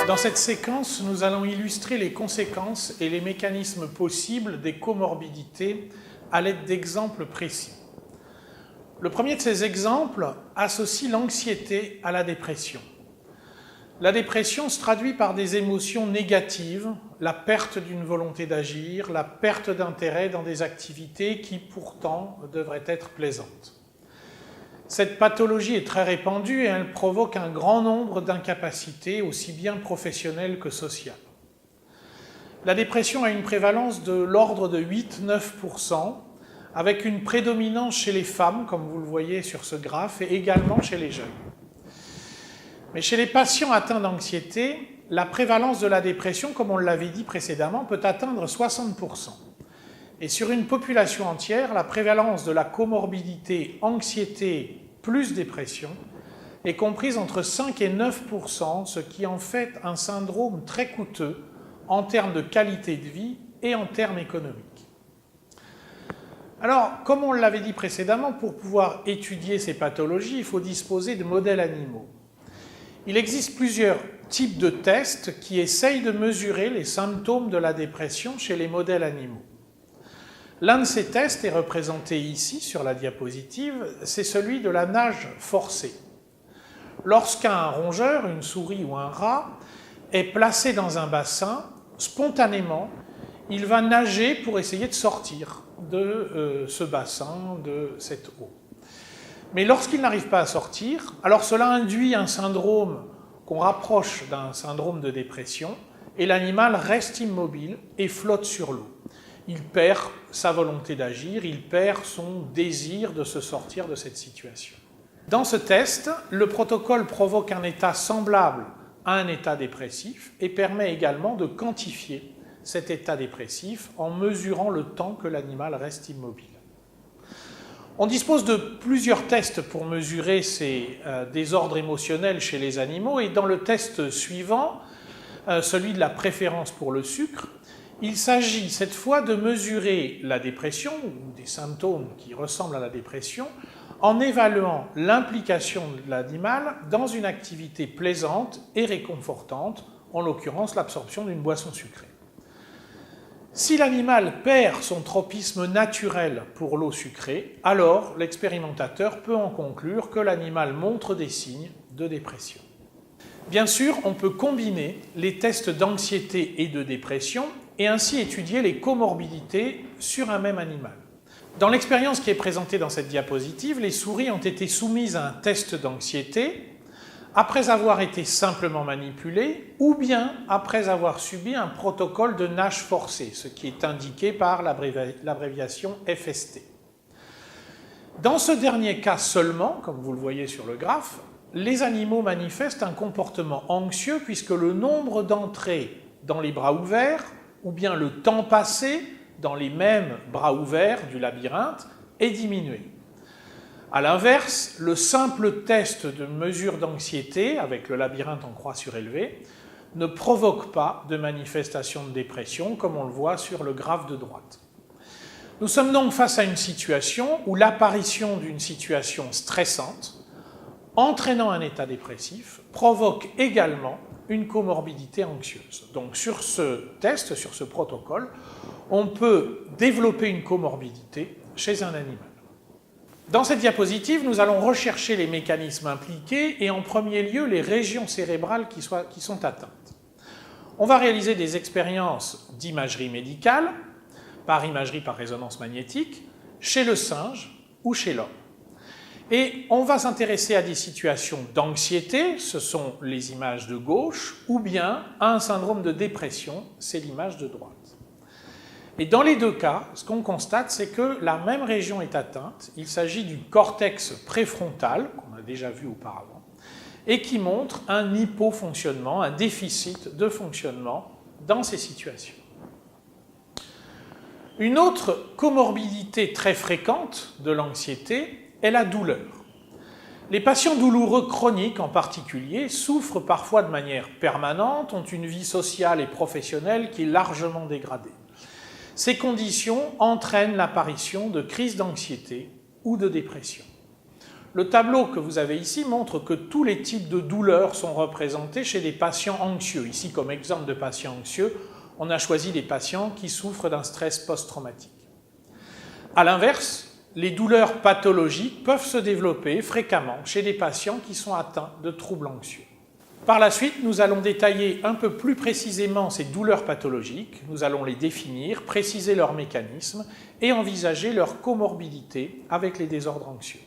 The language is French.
Dans cette séquence, nous allons illustrer les conséquences et les mécanismes possibles des comorbidités à l'aide d'exemples précis. Le premier de ces exemples associe l'anxiété à la dépression. La dépression se traduit par des émotions négatives, la perte d'une volonté d'agir, la perte d'intérêt dans des activités qui pourtant devraient être plaisantes. Cette pathologie est très répandue et elle provoque un grand nombre d'incapacités, aussi bien professionnelles que sociales. La dépression a une prévalence de l'ordre de 8-9%, avec une prédominance chez les femmes, comme vous le voyez sur ce graphe, et également chez les jeunes. Mais chez les patients atteints d'anxiété, la prévalence de la dépression, comme on l'avait dit précédemment, peut atteindre 60%. Et sur une population entière, la prévalence de la comorbidité anxiété plus dépression est comprise entre 5 et 9%, ce qui en fait un syndrome très coûteux en termes de qualité de vie et en termes économiques. Alors, comme on l'avait dit précédemment, pour pouvoir étudier ces pathologies, il faut disposer de modèles animaux. Il existe plusieurs types de tests qui essayent de mesurer les symptômes de la dépression chez les modèles animaux. L'un de ces tests est représenté ici sur la diapositive, c'est celui de la nage forcée. Lorsqu'un rongeur, une souris ou un rat est placé dans un bassin, spontanément, il va nager pour essayer de sortir de ce bassin, de cette eau. Mais lorsqu'il n'arrive pas à sortir, alors cela induit un syndrome qu'on rapproche d'un syndrome de dépression, et l'animal reste immobile et flotte sur l'eau. Il perd sa volonté d'agir, il perd son désir de se sortir de cette situation. Dans ce test, le protocole provoque un état semblable à un état dépressif et permet également de quantifier cet état dépressif en mesurant le temps que l'animal reste immobile. On dispose de plusieurs tests pour mesurer ces désordres émotionnels chez les animaux et dans le test suivant, celui de la préférence pour le sucre, il s'agit cette fois de mesurer la dépression ou des symptômes qui ressemblent à la dépression en évaluant l'implication de l'animal dans une activité plaisante et réconfortante, en l'occurrence l'absorption d'une boisson sucrée. Si l'animal perd son tropisme naturel pour l'eau sucrée, alors l'expérimentateur peut en conclure que l'animal montre des signes de dépression. Bien sûr, on peut combiner les tests d'anxiété et de dépression et ainsi étudier les comorbidités sur un même animal. Dans l'expérience qui est présentée dans cette diapositive, les souris ont été soumises à un test d'anxiété après avoir été simplement manipulées ou bien après avoir subi un protocole de nage forcée, ce qui est indiqué par l'abréviation FST. Dans ce dernier cas seulement, comme vous le voyez sur le graphe, les animaux manifestent un comportement anxieux puisque le nombre d'entrées dans les bras ouverts ou bien le temps passé dans les mêmes bras ouverts du labyrinthe est diminué. A l'inverse, le simple test de mesure d'anxiété avec le labyrinthe en croix surélevée ne provoque pas de manifestation de dépression comme on le voit sur le graphe de droite. Nous sommes donc face à une situation où l'apparition d'une situation stressante entraînant un état dépressif provoque également une comorbidité anxieuse. Donc sur ce test, sur ce protocole, on peut développer une comorbidité chez un animal. Dans cette diapositive, nous allons rechercher les mécanismes impliqués et en premier lieu les régions cérébrales qui sont atteintes. On va réaliser des expériences d'imagerie médicale, par imagerie par résonance magnétique, chez le singe ou chez l'homme. Et on va s'intéresser à des situations d'anxiété, ce sont les images de gauche, ou bien à un syndrome de dépression, c'est l'image de droite. Et dans les deux cas, ce qu'on constate, c'est que la même région est atteinte, il s'agit du cortex préfrontal, qu'on a déjà vu auparavant, et qui montre un hypofonctionnement, un déficit de fonctionnement dans ces situations. Une autre comorbidité très fréquente de l'anxiété est la douleur. Les patients douloureux chroniques en particulier souffrent parfois de manière permanente, ont une vie sociale et professionnelle qui est largement dégradée. Ces conditions entraînent l'apparition de crises d'anxiété ou de dépression. Le tableau que vous avez ici montre que tous les types de douleurs sont représentés chez des patients anxieux. Ici, comme exemple de patients anxieux, on a choisi des patients qui souffrent d'un stress post-traumatique. A l'inverse, les douleurs pathologiques peuvent se développer fréquemment chez des patients qui sont atteints de troubles anxieux. Par la suite, nous allons détailler un peu plus précisément ces douleurs pathologiques, nous allons les définir, préciser leurs mécanismes et envisager leur comorbidité avec les désordres anxieux.